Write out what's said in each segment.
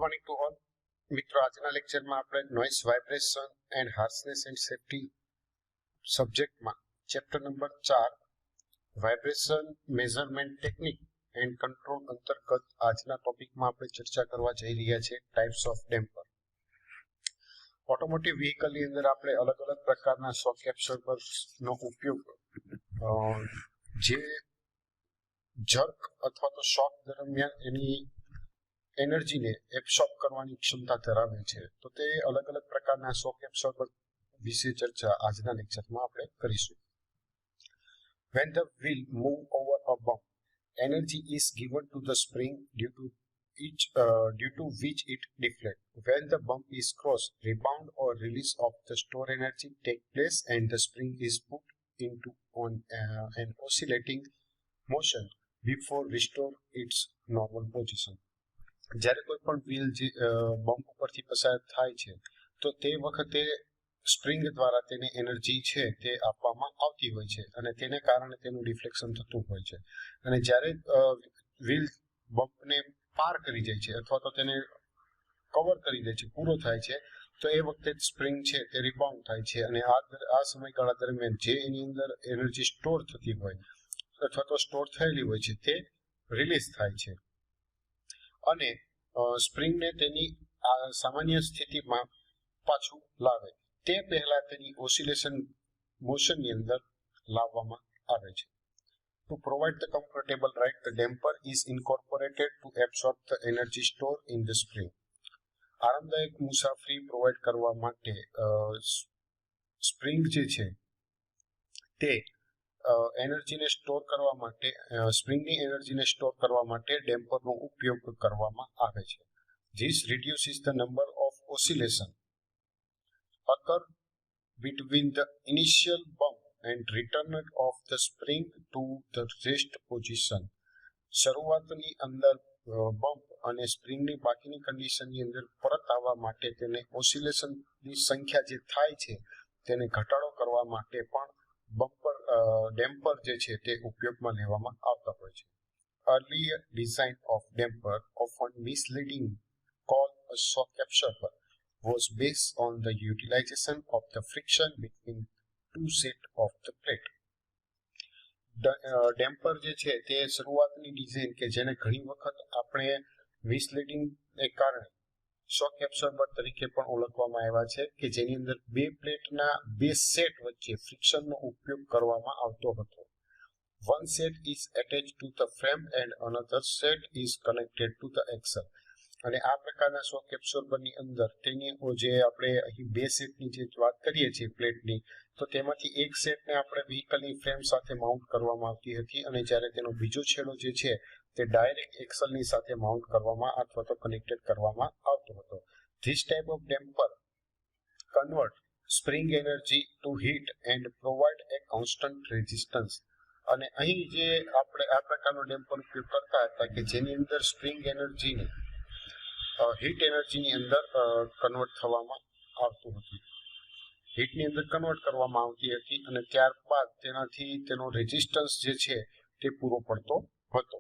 Morning to all મિત્રો, આજના લેક્ચરમાં આપણે noise vibration and harshness and safety સબ્જેક્ટમાં chapter number 4 vibration measurement technique and control અંતર્ગત આજના ટોપિકમાં આપણે ચર્ચા કરવા જઈ રહ્યા છીએ ટાઇપ્સ ઓફ ડેમ્પર. ઓટોમોટિવ વ્હીકલની અંદર આપણે અલગ અલગ પ્રકારના શોક એબ્સોર્બર્સનો ઉપયોગ જે જર્ક અથવા તો શોક દરમિયાન એની એનર્જીને એબ્સોર્બ કરવાની ક્ષમતા ધરાવે છે. તો તે અલગ અલગ પ્રકારના શોક એબ્સોર્બર વિશે ચર્ચા આજના લેક્ચરમાં આપણે કરીશું. When the wheel move over a bump, energy is given to the spring due to which it deflects. When the bump is crossed, rebound or release of the stored energy take place and the spring is put into an oscillating motion before restore its normal position. જ્યારે કોઈ પણ wheel bump ઉપરથી પસાર થાય છે તો તે વખતે સ્પ્રિંગ દ્વારા તેને એનર્જી છે તે આપવામાં આવતી હોય છે અને તેને કારણે તેનું ડિફ્લેક્શન થતું હોય છે. અને જ્યારે વ્હીલ બમ્પને પાર કરી જાય છે અથવા તો તેને કવર કરી દે છે, પૂરો થાય છે, તો એ વખતે સ્પ્રિંગ છે તે રિબાઉન્ડ થાય છે અને આ સમયગાળા દરમિયાન જે એની અંદર એનર્જી સ્ટોર થતી હોય અથવા તો સ્ટોર થયેલી હોય છે તે રિલીઝ થાય છે અને સ્પ્રિંગને તેની સામાન્ય સ્થિતિમાં પાછું લાવે તે પહેલા તેની ઓસિલેશન મોશનની અંદર લાવવામાં આવે છે. To provide the comfortable ride, the damper is incorporated to absorb the energy stored in the spring. આરામદાયક મુસાફરી પ્રોવાઈડ કરવા માટે સ્પ્રિંગ જે છે તે એનર્જીને સ્ટોર કરવા માટે સ્પ્રિંગની એનર્જીને સ્ટોર કરવા માટે ડેમ્પરનો ઉપયોગ કરવામાં આવે છે. This reduces the number of oscillation occur between the initial bump and return of the spring to the rest position. શરૂઆતની અંદર બમ્પ અને સ્પ્રિંગની બાકીની કન્ડિશનની અંદર પરત આવવા માટે તેને ઓસિલેશનની સંખ્યા જે થાય છે તેને ઘટાડો કરવા માટે પણ ડેમ્પર જે છે તે ઉપયોગમાં લેવામાં આવતા હોય છે. Earlier design of damper, often misleading called a shock absorber, was based on the utilization of the friction between two sets of the plate. Damper જે છે તે શરૂઆતની ડિઝાઇન કે જેને ઘણી વખત આપણે મિસલીડિંગ ને કારણે શોક એબ્સોર્બર તરીકે પણ ઓળખવામાં આવ્યા છે કે જેની અંદર બે પ્લેટના બે સેટ વચ્ચે ફ્રિક્શનનો ઉપયોગ કરવામાં આવતો હતો. One set is attached to the frame and another set is connected to the axle. અને આ પ્રકારના શોક એબ્સોર્બરની અંદર તેની જે આપણે અહીં બે સેટની જે વાત કરીએ છીએ પ્લેટની, તો તેમાંથી એક સેટને આપણે વ્હીકલની ફ્રેમ સાથે માઉન્ટ કરવામાં આવતી હતી અને જ્યારે તેનો બીજો છેડો જે છે તે ડાયરેક્ટ એક્સલની સાથે માઉન્ટ કરવામાં અથવા તો કનેક્ટેડ કરવામાં આવતો હતો. This type of damper convert spring energy to heat and provide a constant resistance. અને અહીં જે આપણે આ પ્રકારનો ડેમ્પર ઉપયોગ કરતા હતા કે જેની અંદર સ્પ્રિંગ એનર્જીને હીટ એનર્જીની અંદર કન્વર્ટ થવામાં આવતું હતું, હીટની અંદર કન્વર્ટ કરવામાં આવતી હતી અને ત્યારબાદ તેનાથી તેનો રેઝિસ્ટન્સ જે છે તે પૂરો પડતો હતો.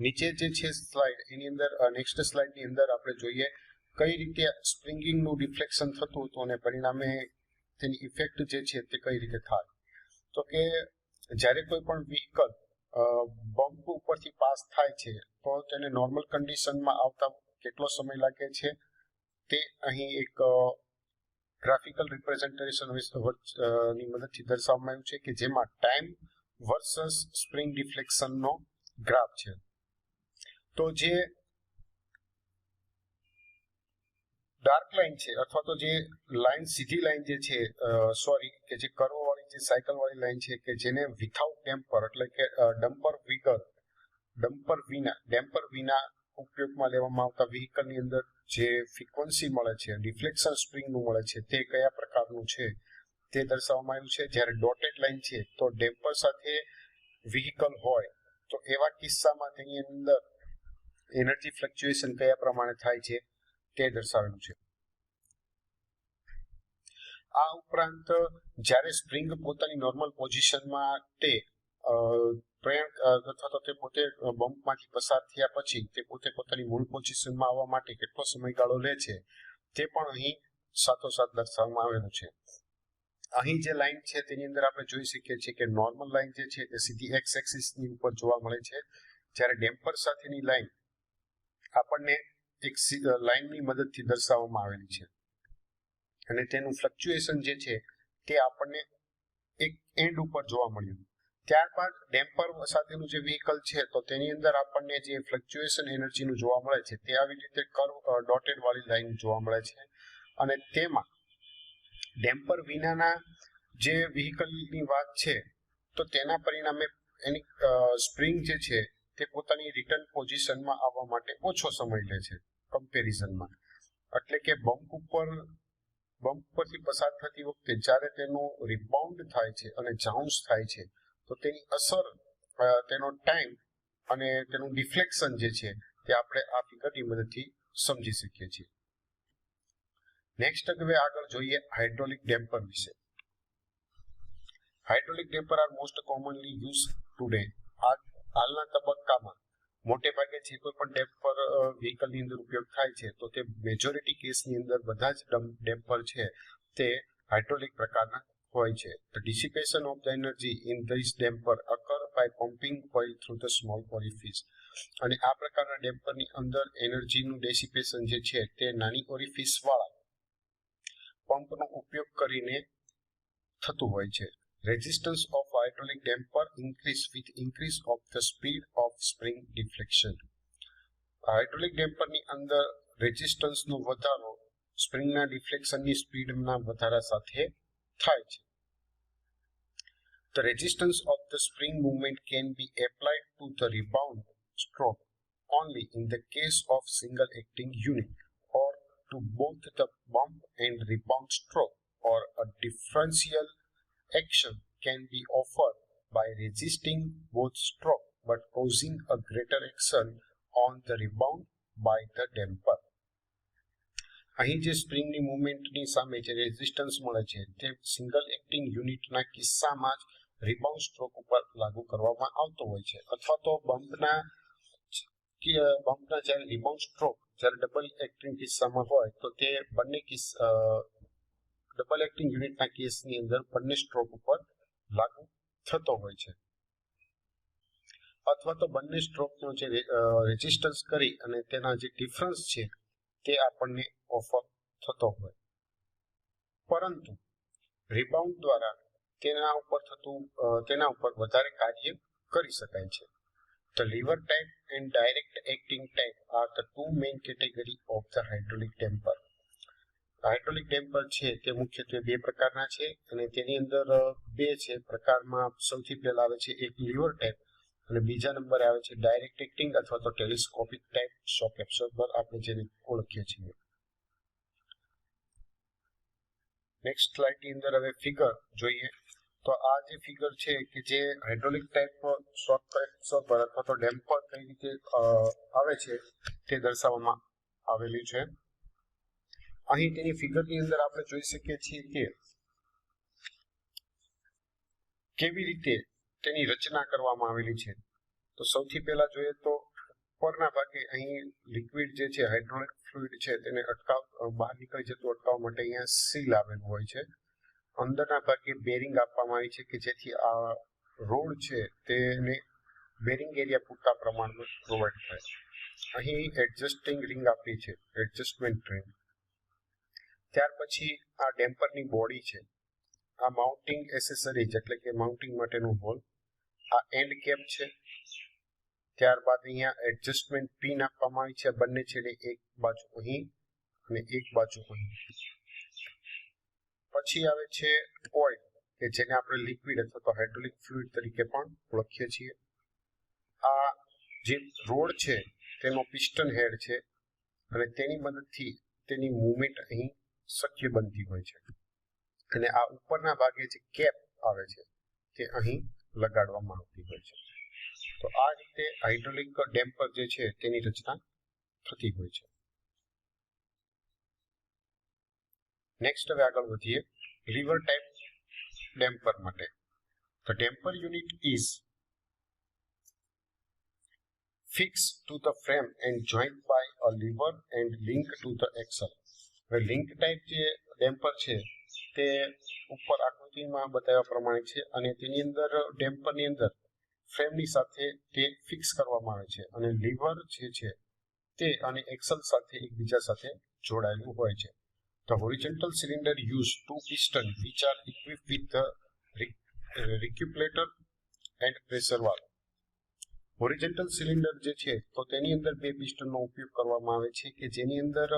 નીચે જે છે સ્લાઇડ, એની અંદર નેક્સ્ટ સ્લાઇડની અંદર આપણે જોઈએ કઈ રીતે સ્પ્રિંગિંગનું ડિફ્લેક્શન થતું હતું અને પરિણામે તેની ઇફેક્ટ જે છે તે કઈ રીતે થાય. તો કે જ્યારે કોઈ પણ વ્હીકલ બમ્પ ઉપરથી પાસ થાય છે તો તેને નોર્મલ કન્ડિશનમાં આવતા કેટલો સમય લાગે છે તે અહીં એક ગ્રાફિકલ રિપ્રેઝન્ટેશન ની મદદથી દર્શાવવામાં આવ્યું છે કે જેમાં ટાઈમ વર્સસ સ્પ્રિંગ ડિફ્લેક્શનનો ગ્રાફ છે. તો જે ડાર્ક લાઈન છે અથવા તો જે લાઈન સીધી લાઈન જે છે કે જે કર્વ વાળી જે સાયકલ વાળી લાઈન છે કે જેને વિથઆઉટ ડેમ્પર એટલે કે ડેમ્પર વિના ઉપયોગમાં લેવામાં આવતા વ્હીકલની અંદર જે ફ્રીક્વન્સી મળે છે, ડિફ્લેક્શન સ્પ્રિંગનું મળે છે, તે કયા પ્રકારનું છે તે દર્શાવવામાં આવ્યું છે. જ્યારે ડોટેડ લાઈન છે તો ડેમ્પર સાથે વ્હીકલ હોય તો એવા કિસ્સામાં તેની અંદર એનર્જી ફ્લક્ચ્યુએશન કયા પ્રમાણે થાય છે તે દર્શાવેલું છે. આ ઉપરાંત જ્યારે સ્પ્રિંગ પોતાની નોર્મલ પોઝિશનમાં તે પ્રયાણ અથવા તો તે પોતે બમ્પમાંથી પસાર થયા પછી તે પોતે પોતાની મૂળ પોઝિશનમાં આવવા માટે કેટલો સમયગાળો લે છે તે પણ અહીં સાથોસાથ દર્શાવવામાં આવેલું છે. અહીં જે લાઈન છે તેની અંદર આપણે જોઈ શકીએ છીએ કે નોર્મલ લાઈન જે છે તે સીધી એક્સ એક્સિસની ઉપર જોવા મળે છે, જ્યારે ડેમ્પર સાથેની લાઈન આપણને એક લાઈનની મદદથી દર્શાવવામાં આવેલી છે અને તેનું ફ્લક્ચ્યુએશન જે છે તે આપણને એક એન્ડ ઉપર જોવા મળ્યું. ત્યારબાદ ડેમ્પર સાથેનું જે વ્હીકલ છે તો તેની અંદર આપણને જે ફ્લક્ચ્યુએશન એનર્જીનું જોવા મળે છે તે આવી રીતે કર્વ ડોટેડ વાળી લાઈન જોવા મળે છે અને તેમાં ડેમ્પર વિનાના જે વ્હીકલની વાત છે તો તેના પરિણામે એની સ્પ્રિંગ જે છે તે પોતાની રિટર્ન પોઝિશનમાં આવવા માટે ઓછો સમય લે છે કમ્પેરિઝનમાં. એટલે કે બમ્પ પરથી પસાર થતી વખતે જ્યારે તેનું રિબાઉન્ડ થાય છે અને જાઉન્સ થાય છે તો તેની અસર, તેનો ટાઈમ અને તેનું ડિફ્લેક્શન જે છે તે આપણે આ ફિગરની મદદથી સમજી શકીએ છીએ. નેક્સ્ટ હવે આગળ જોઈએ હાઇડ્રોલિક ડેમ્પર વિશે. Hydraulic damper R most commonly use today. હાલના તબક્કામાં મોટે ભાગે જે કોઈ પણ ડેમ્પર વ્હીકલની અંદર ઉપયોગ થાય છે તો તે મેજોરિટી કેસની અંદર બધા જ ડેમ્પર છે તે હાઇડ્રોલિક પ્રકારના હોય છે. The dissipation of the energy in this damper occur by pumping oil through the small orifice. અને આ પ્રકારના ડેમ્પરની અંદર એનર્જીનું ડેસિપેશન જે છે તે નાની ઓરિફિસ વાળા પંપનો ઉપયોગ કરીને થતું હોય છે. Resistance of hydraulic damper increase with increase of the speed of spring deflection. Hydraulic ડેમ્પરની અંદર રેઝિસ્ટન્સનો વધારો સ્પ્રિંગના ડિફ્લેક્શનની સ્પીડના વધારા સાથે થાય છે. The resistance of the spring movement can be applied to the rebound stroke only in the case of single acting unit, or to both the bump and rebound stroke, or a differential action can be offered by resisting both stroke but causing a greater action on the rebound by the damper. અહીં જે સ્પ્રિંગની મુવમેન્ટની સામે જે resistance મળે છે તે single acting યુનિટના કિસ્સામાં જ રિબાઉન્ડ સ્ટ્રોક ઉપર લાગુ કરવામાં આવતો હોય છે, અથવા તો બમ્પના જ્યારે રિબાઉન્ડ સ્ટ્રોક જ્યારે ડબલ એક્ટિંગ કિસ્સામાં હોય તો તે બંને ડબલ એક્ટિંગ યુનિટના કેસની અંદર બંને સ્ટ્રોક ઉપર લાગુ થતો હોય છે, અથવા તો બંને સ્ટ્રોકનો જે રેઝિસ્ટન્સ કરી અને તેના જે ડિફરન્સ છે તે આપણને ઓફર થતો હોય. પરંતુ રિબાઉન્ડ દ્વારા તેના ઉપર વધારે કાર્ય કરી શકાય છે. The lever type and direct acting type are the two main category of the hydraulic damper. Hydraulic damper છે તે મુખ્યત્વે બે પ્રકારના છે અને તેની અંદર બે છે પ્રકારમાં. સૌથી પહેલા આવે છે એક લીવર ટાઈપ અને બીજા નંબરે આવે છે ડાયરેક્ટ એક્ટિંગ અથવા તો ટેલિસ્કોપિક ટાઈપ શોક એબ્સોર્બર, આપણે જેને ઓળખીએ છીએ. નેક્સ્ટ સ્લાઇડની અંદર હવે ફિગર જોઈએ તો આ જે ફિગર છે કે જે હાઇડ્રોલિક ટાઈપ શોક એબ્સોર્બર અથવા તો ડેમ્પર કઈ રીતે આવે છે તે દર્શાવવામાં આવેલી છે. અહીં તેની ફિગરની અંદર આપણે જોઈ શકીએ છીએ કે કેવી રીતે તેની રચના કરવામાં આવેલી છે. તો સૌથી પહેલા જોઈએ તો ઉપરના ભાગે અહીં લિક્વિડ જે છે હાઇડ્રોલિક ફ્લુઇડ છે તેને બહાર નીકળી જતું અટકાવવા માટે અહીંયા સીલ આવેલું હોય છે. અંદરના ભાગે બેરિંગ આપવામાં આવી છે કે જેથી આ રોડ છે તેને બેરિંગ એરિયા પૂરતા પ્રમાણમાં પ્રોવાઈડ થાય. અહીં એડજસ્ટિંગ રિંગ આપી છે, એડજસ્ટમેન્ટ રિંગ. ત્યાર પછી આ ડેમ્પરની બોડી છે, આ માઉન્ટિંગ એસેસરીઝ એટલે કે માઉન્ટિંગ માટેનું હોલ, આ એન્ડ કેપ છે. ત્યારબાદ અહીંયા એડજસ્ટમેન્ટ પિન આપવામાં આવી છે બંને છેડે, એક બાજુ અહીં અને એક બાજુ અહીં. પછી આવે છે ઓઇલ કે જેને આપણે લિક્વિડ અથવા તો હાઇડ્રોલિક ફ્લુઇડ તરીકે પણ ઓળખીએ છીએ. આ જે રોડ છે તેનો પિસ્ટન હેડ છે અને તેની મદદથી તેની મૂવમેન્ટ અહીં શક્ય બનતી હોય છે. અને આ ઉપરના ભાગે જે કેપ આવે છે તે અહીં લગાડવામાં આવતી હોય છે. તો આ રીતે હાઇડ્રોલિક ડેમ્પર જે છે તેની રચના થતી હોય છે. નેક્સ્ટ હવે આગળ વધીએ લીવર ટાઈપ ડેમ્પર માટે. The damper unit is fixed to the frame and joined by a lever and linked to the axle. હવે લિંક ટાઈપ જે ડેમ્પર છે તે ઉપર આકૃતિમાં બતાવ્યા પ્રમાણે છે અને તેની અંદર ડેમ્પરની અંદર ફ્રેમની સાથે તે ફિક્સ કરવામાં આવે છે અને લીવર જે છે તે અને એક્સલ સાથે એકબીજા સાથે જોડાયેલું હોય છે. The horizontal cylinder use two pistons which are equipped with the recuperator and pressure valve. Horizontal cylinder જે છે તો તેની અંદર બે પિસ્ટનનો ઉપયોગ કરવામાં આવે છે કે જેની અંદર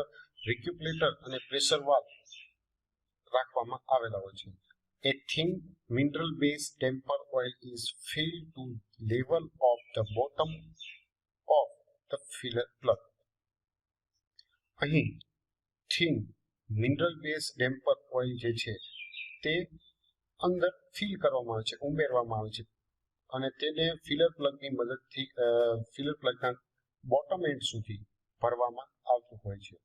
રિક્યુપ્લેટર અને પ્રેશર વાલ્વ રાખવામાં આવેલા હોય છે. A thin mineral based damper oil is filled to level of the bottom of the filler plug. અહીં thin mineral based damper oil જે છે તે અંદર ફિલ કરવામાં આવે છે, ઉમેરવામાં આવે છે અને તેને ફિલર પ્લગની મદદથી ફિલર પ્લગના બોટમ એન્ડ સુધી ભરવામાં આવતું હોય છે.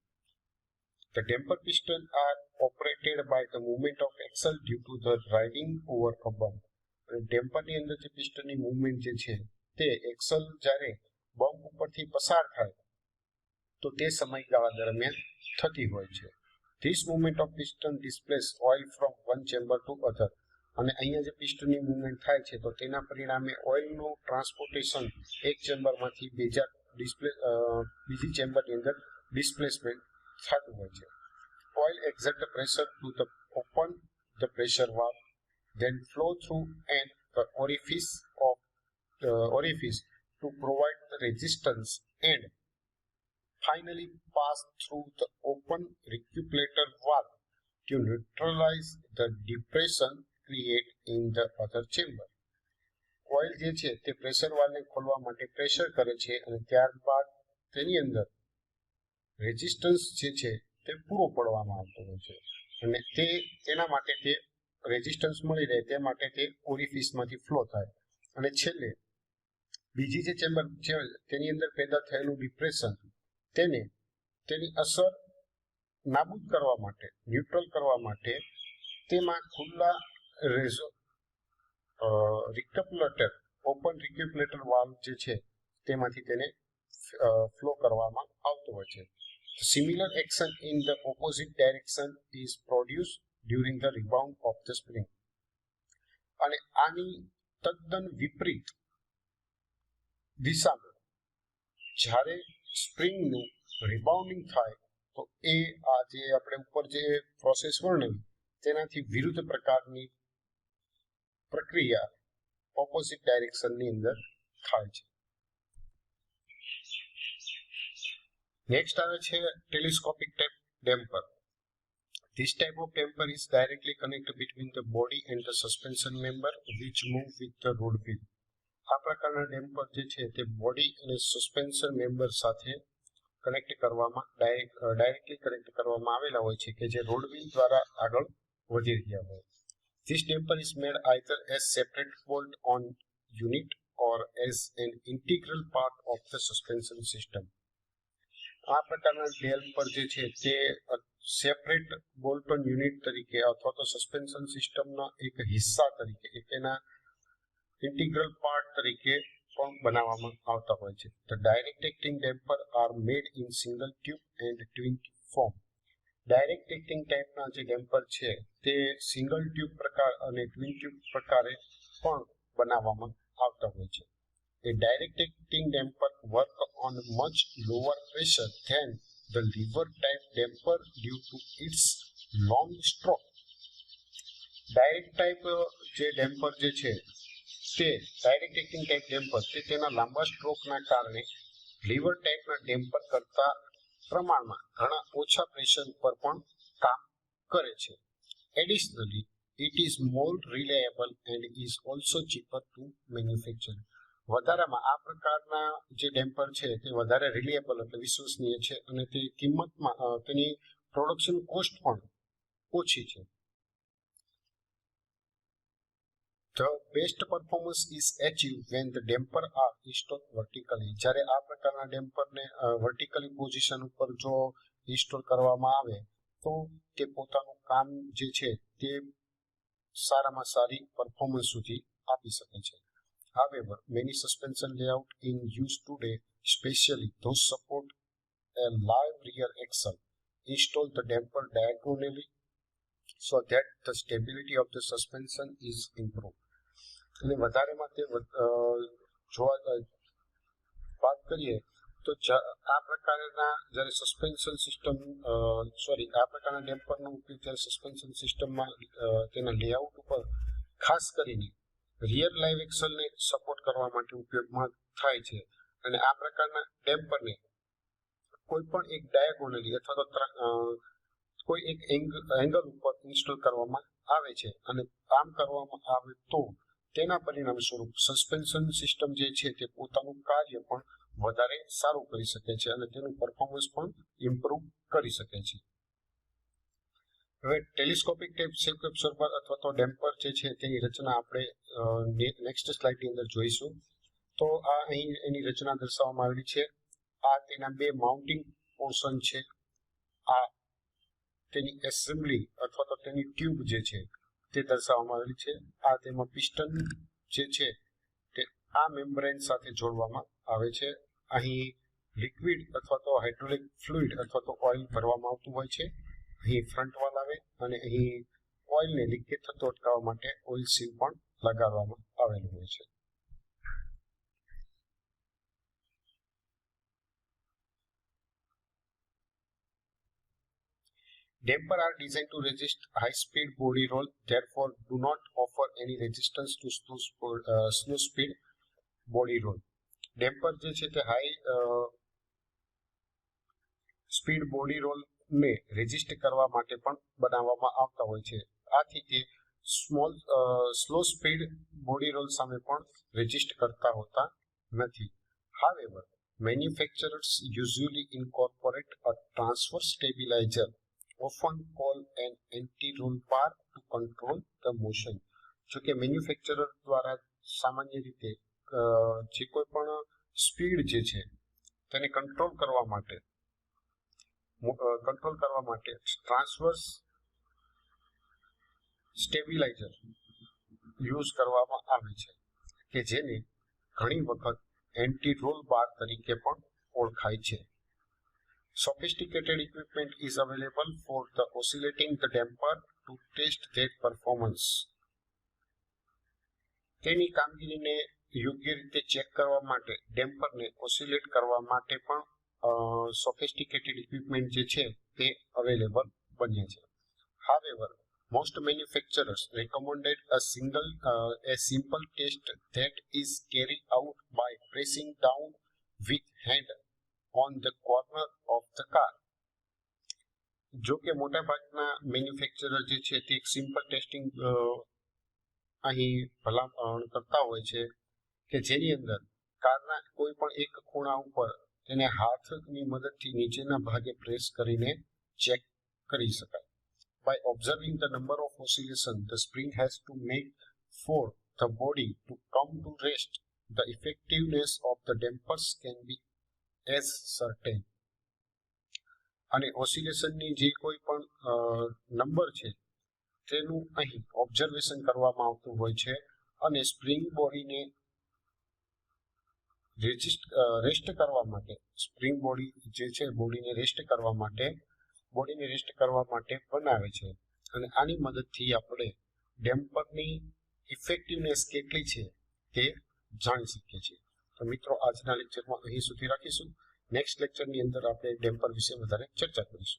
The damper piston are operated by the movement of axle due to the riding over a bump. અને ડેમ્પરની અંદર જે પિસ્ટનની મૂવમેન્ટ જે છે તે એક્સલ જ્યારે બમ્પ ઉપરથી પસાર થાય તો તે સમયગાળા દરમિયાન થતી હોય છે. This movement of piston displaces oil from one chamber to other. અને અહીંયા જે પિસ્ટનની મૂવમેન્ટ થાય છે તો તેના પરિણામે ઓઇલનું ટ્રાન્સપોર્ટેશન એક ચેમ્બરમાંથી બીજી ચેમ્બરની અંદર ડિસ્પ્લેસમેન્ટ થતું હોય છે. Oil exert pressure to the open the pressure valve, then flow through and the orifice to provide the resistance and finally pass through the open recuperator valve to neutralize the depression create in the other chamber. Oil જે છે તે pressure વાલ્વને ખોલવા માટે pressure કરે છે અને ત્યારબાદ તેની અંદર રેઝિસ્ટન્સ જે છે તે પૂરો પાડવામાં આવતો હોય છે અને તેના માટે તે રેઝિસ્ટન્સ મળી રહે તે માટે તે ઓરિફિસમાંથી ફ્લો થાય અને છેલ્લે બીજી જે ચેમ્બર છે તેની અંદર પેદા થયેલું ડિપ્રેશન તેની અસર નાબૂદ કરવા માટે, ન્યુટ્રલ કરવા માટે તેમાં ખુલ્લા રિક્યુપ્લેટર, ઓપન રિક્યુપ્લેટર વાલ્વ જે છે તેમાંથી તેને ફ્લો કરવામાં આવતો હોય છે. Similar action in the opposite direction is produced during the rebound of the spring. અને આની તદ્દન વિપરીત દિશામાં જ્યારે સ્પ્રિંગનું રિબાઉન્ડિંગ થાય તો એ આ જે આપણે ઉપર જે પ્રોસેસ વર્ણવી તેનાથી વિરુદ્ધ પ્રકારની પ્રક્રિયા ઓપોઝિટ ડાયરેક્શનની અંદર થાય છે. નેક્સ્ટ આવે છે telescopic type damper. This type of damper is directly connected between the body and the suspension member which move with the road wheel. આ પ્રકારના ડેમ્પર જે છે તે બોડી અને સસ્પેન્શન મેમ્બર સાથે કનેક્ટ કરવામાં ડાયરેક્ટલી કનેક્ટ કરવામાં આવેલા હોય છે કે જે રોડ વ્હીલ દ્વારા આગળ વધી રહ્યા હોય. This damper is made either as separate bolt on unit or as an integral part of the suspension system. આ પ્રકારના ડેમ્પર જે છે તે સેપરેટ બોલ્ટ ઓન યુનિટ તરીકે અથવા તો સસ્પેન્શન સિસ્ટમના એક હિસ્સા તરીકે એના ઇન્ટિગ્રલ પાર્ટ તરીકે પણ બનાવવામાં આવતા હોય છે. The direct acting damper are made in single tube and twin tube form. Direct acting ટાઈપના જે ડેમ્પર છે તે સિંગલ ટ્યુબ પ્રકાર અને ટ્વિન ટ્યુબ પ્રકારે પણ બનાવવામાં આવતા હોય છે. A direct acting damper work on much lower pressure than the lever type damper due to its long stroke. Direct type જે ડેમ્પર જે છે તે ડાયરેક્ટ એક્ટિંગ ટાઈપ ડેમ્પર તે તેના લાંબા સ્ટ્રોકના કારણે લીવર ટાઈપના ડેમ્પર કરતા પ્રમાણમાં ઘણા ઓછા પ્રેશર ઉપર પણ કામ કરે છે. Additionally, it is more reliable and is also cheaper to manufacture. વધારામાં આ પ્રકારના જે ડેમ્પર છે તે વધારે રિલાયેબલ એટલે વિશ્વસનીય છે અને તે કિંમતમાં તેની પ્રોડક્શન કોસ્ટ પણ ઓછી છે. The best performance is achieved when the damper are installed vertically. જ્યારે આ પ્રકારના ડેમ્પરને વર્ટિકલી પોઝિશન ઉપર જો ઇન્સ્ટોલ કરવામાં આવે તો તે પોતાનું કામ જે છે તે સારામાં સારી પરફોર્મન્સ સુધી આપી શકે છે. However, many suspension layout in use today, especially those support a live rear axle, install the damper diagonally so that the stability of the suspension is improved. અને વધારેમાં તે જોવા વાત કરીએ તો આ પ્રકારના જ્યારે સસ્પેન્શન સિસ્ટમ આ પ્રકારના ડેમ્પરનો ઉપયોગ જ્યારે સસ્પેન્શન સિસ્ટમમાં તેના લેઆઉટ ઉપર ખાસ કરીને રિયર લાઇવ એક્સલને સપોર્ટ કરવા માટે ઉપયોગમાં થાય છે અને આ પ્રકારના ડેમ્પરને કોઈ પણ એક ડાયાગોનલી અથવા તો કોઈ એક એંગલ ઉપર ઇન્સ્ટોલ કરવામાં આવે છે અને આમ કરવામાં આવે તો તેના પરિણામ સ્વરૂપ સસ્પેન્શન સિસ્ટમ જે છે તે પોતાનું કાર્ય પણ વધારે સારું કરી શકે છે અને તેનું પરફોર્મન્સ પણ ઇમ્પ્રૂવ કરી શકે છે. હવે ટેલિસ્કોપિક ટેપ શેક એબ્સોર્બર અથવા તો ડેમ્પર જે છે તેની રચના આપણે નેક્સ્ટ સ્લાઇડની અંદર જોઈશું. તો આ અહીં એની રચના દર્શાવવામાં આવેલી છે. આ તેના બે માઉન્ટિંગ પોર્શન છે. આ તેની એસેમ્બલી અથવા તો તેની ટ્યુબ જે છે તે દર્શાવવામાં આવેલી છે. આ તેમાં પિસ્ટન જે છે તે આ મેમ્બ્રેન સાથે જોડવામાં આવે છે. અહીં લિક્વિડ અથવા તો હાઇડ્રોલિક ફ્લુઇડ અથવા તો ઓઇલ ભરવામાં આવતું હોય છે. અહીં ફ્રન્ટ વાલ આવે અને અહીં ઓઇલને લીકેજ થતો અટકાવવા માટે ઓઇલ સીલ પણ લગાડવામાં આવેલું હોય છે. Damper are designed to resist high-speed body roll, therefore do not offer any resistance to slow speed body roll. Damper જે છે તે હાઈ સ્પીડ બોડી રોલને રેઝિસ્ટ કરવા માટે પણ બનાવવામાં આવતા હોય છે. આથી તે સ્લો સ્પીડ બોડી રોલ સામે પણ રેઝિસ્ટ કરતા હોતા નથી. However, manufacturers usually incorporate a transverse stabilizer, often called an anti-roll bar, to control the motion. જો કે મેન્યુફેક્ચરર દ્વારા સામાન્ય રીતે જે કોઈ પણ સ્પીડ જે છે તેને કંટ્રોલ કરવા માટે ટ્રાન્સવર્સ સ્ટેબિલાઇઝર યુઝ કરવામાં આવે છે કે જેને ઘણી વખત એન્ટી રોલ બાર તરીકે પણ ઓળખાય છે. Sophisticated equipment is available for the oscillating the damper to test their performance. તેની કામગીરીને યોગ્ય રીતે ચેક કરવા માટે ડેમ્પરને ઓસિલેટ કરવા માટે પણ સોફિસ્ટિકેટેડ ઇક્વિપમેન્ટ જે છે તે અવેલેબલ બન્યા છે. However, most manufacturers recommended a simple test that is carried out by pressing down with hand on the corner of the car. જો કે મોટા ભાગના મેન્યુફેક્ચરર જે છે તે એક સિમ્પલ ટેસ્ટિંગ અહીં ભલામણ કરતા હોય છે કે જેની અંદર કારના કોઈ પણ એક ખૂણા ઉપર તેને હાથની મદદથી નીચેના ભાગે પ્રેસ કરીને ચેક કરી શકાય. By observing the number of oscillation the spring has to make for the body to come to rest, the effectiveness of the dampers can be as certain. અને ઓસિલેશનની જે કોઈ પણ નંબર છે તેનું અહીં ઓબ્ઝર્વેશન કરવામાં આવતું હોય છે અને સ્પ્રિંગ બોડીને રેસ્ટ કરવા માટે સ્પ્રિંગ બોડી જે છે બોડીને રેસ્ટ કરવા માટે બનાવે છે અને આની મદદથી આપણે ડેમ્પરની ઇફેક્ટિવનેસ કેટલી છે તે જાણી શકીએ છીએ. તો મિત્રો આજના લેક્ચરમાં અહીં સુધી રાખીશું. નેક્સ્ટ લેક્ચરની અંદર આપણે ડેમ્પર વિશે વધારે ચર્ચા કરીશું.